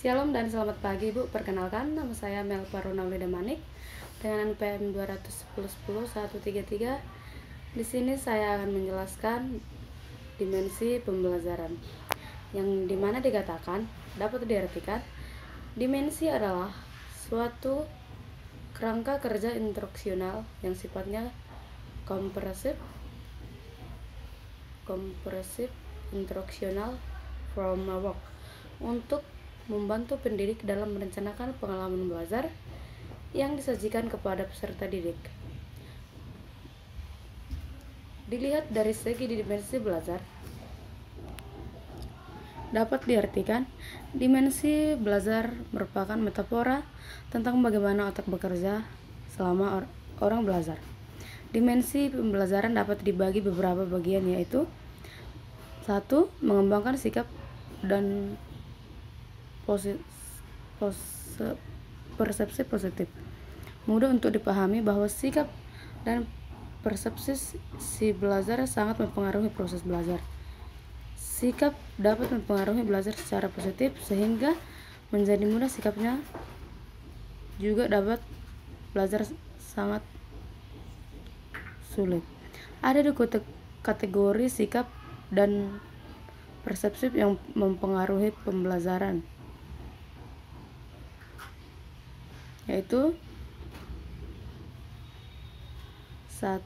Shalom dan selamat pagi Bu. Perkenalkan, nama saya Melpa Ronalda Manik dengan NPM 210101133. Di sini saya akan menjelaskan dimensi pembelajaran, yang dimana dikatakan dapat diartikan dimensi adalah suatu kerangka kerja instruksional yang sifatnya kompresif instruksional framework untuk membantu pendidik dalam merencanakan pengalaman belajar yang disajikan kepada peserta didik. Dilihat dari segi dimensi belajar, dapat diartikan dimensi belajar merupakan metafora tentang bagaimana otak bekerja selama orang belajar. Dimensi pembelajaran dapat dibagi beberapa bagian, yaitu 1. Mengembangkan sikap dan persepsi positif. Mudah untuk dipahami bahwa sikap dan persepsi si belajar sangat mempengaruhi proses belajar. Sikap dapat mempengaruhi belajar secara positif sehingga menjadi mudah sikapnya, juga dapat belajar sangat sulit. Ada dua kategori sikap dan persepsi yang mempengaruhi pembelajaran, yaitu 1.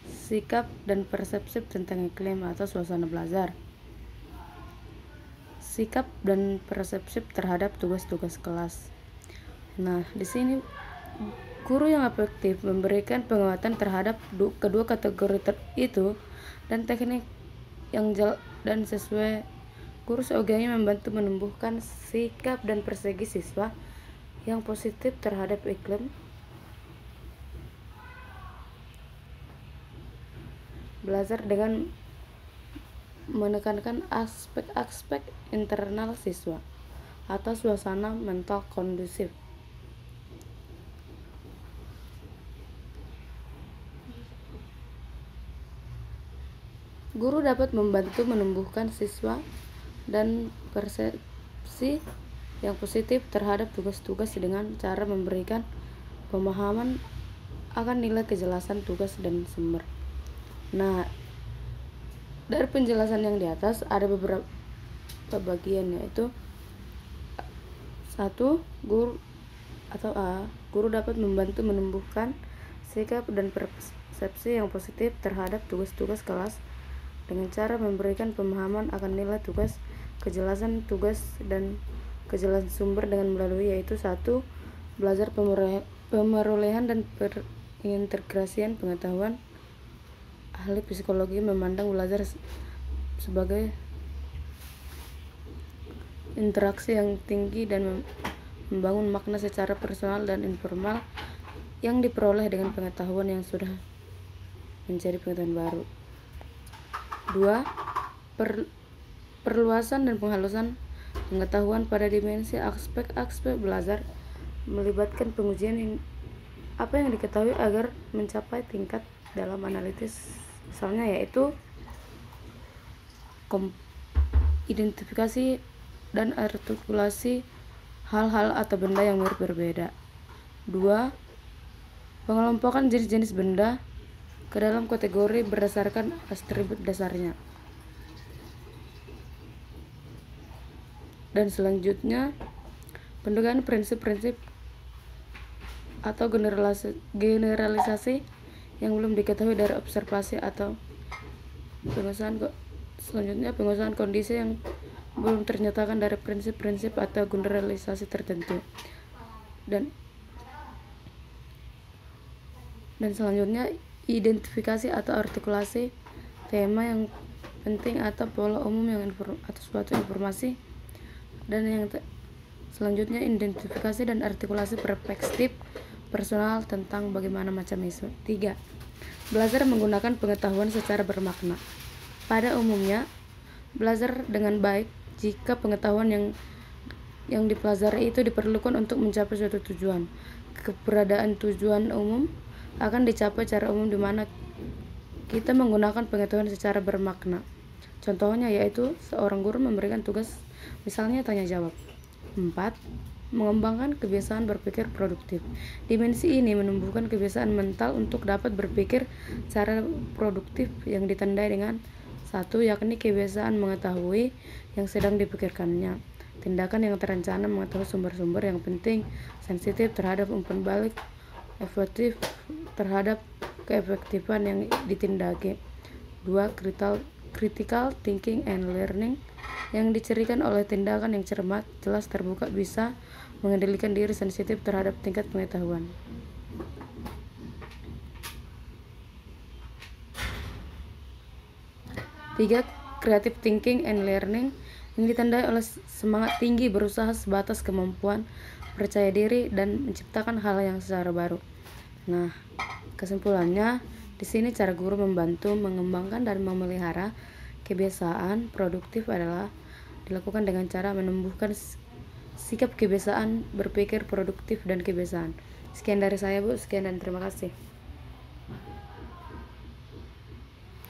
Sikap dan persepsi tentang iklim atau suasana belajar. Sikap dan persepsi terhadap tugas-tugas kelas. Nah, di sini guru yang efektif memberikan penguatan terhadap kedua kategori itu dan teknik yang dan sesuai. Guru seyogianya membantu menumbuhkan sikap dan persepsi siswa yang positif terhadap iklim belajar dengan menekankan aspek-aspek internal siswa atau suasana mental kondusif. Guru dapat membantu menumbuhkan siswa dan persepsi yang positif terhadap tugas-tugas dengan cara memberikan pemahaman akan nilai kejelasan tugas dan sumber. Nah, dari penjelasan yang di atas ada beberapa bagian, yaitu 1. Guru dapat membantu menumbuhkan sikap dan persepsi yang positif terhadap tugas-tugas kelas dengan cara memberikan pemahaman akan nilai tugas, kejelasan tugas, dan kejelasan sumber dengan melalui, yaitu 1. Belajar pemerolehan dan perintegrasian pengetahuan. Ahli psikologi memandang belajar sebagai interaksi yang tinggi dan membangun makna secara personal dan informal yang diperoleh dengan pengetahuan yang sudah menjadi pengetahuan baru. 2. Perluasan dan penghalusan pengetahuan pada dimensi aspek-aspek belajar melibatkan pengujian apa yang diketahui agar mencapai tingkat dalam analitis, misalnya yaitu identifikasi dan artikulasi hal-hal atau benda yang mirip berbeda. 2. Pengelompokan jenis-jenis benda ke dalam kategori berdasarkan atribut dasarnya. Dan selanjutnya, pendugaan prinsip-prinsip atau generalisasi yang belum diketahui dari observasi atau pengusahaan kondisi yang belum ternyatakan dari prinsip-prinsip atau generalisasi tertentu. Dan selanjutnya, identifikasi atau artikulasi tema yang penting atau pola umum yang atau suatu informasi. Dan yang selanjutnya, identifikasi dan artikulasi perspektif personal tentang bagaimana macam isu. 3. Belajar menggunakan pengetahuan secara bermakna. Pada umumnya, belajar dengan baik jika pengetahuan yang dipelajari itu diperlukan untuk mencapai suatu tujuan. Keberadaan tujuan umum akan dicapai secara umum di mana kita menggunakan pengetahuan secara bermakna. Contohnya yaitu seorang guru memberikan tugas misalnya tanya jawab. 4. Mengembangkan kebiasaan berpikir produktif. Dimensi ini menumbuhkan kebiasaan mental untuk dapat berpikir secara produktif yang ditandai dengan 1. Yakni kebiasaan mengetahui yang sedang dipikirkannya. Tindakan yang terencana, mengetahui sumber-sumber yang penting, sensitif terhadap umpan balik, efektif terhadap keefektifan yang ditindaki. 2. Critical thinking and learning, yang dicirikan oleh tindakan yang cermat, jelas, terbuka, bisa mengendalikan diri, sensitif terhadap tingkat pengetahuan. 3. Creative thinking and learning, yang ditandai oleh semangat tinggi, berusaha sebatas kemampuan, percaya diri, dan menciptakan hal yang secara baru. Nah, kesimpulannya, di sini cara guru membantu mengembangkan dan memelihara kebiasaan produktif adalah dilakukan dengan cara menumbuhkan sikap kebiasaan berpikir produktif dan kebiasaan. Sekian dari saya, Bu. Sekian dan terima kasih.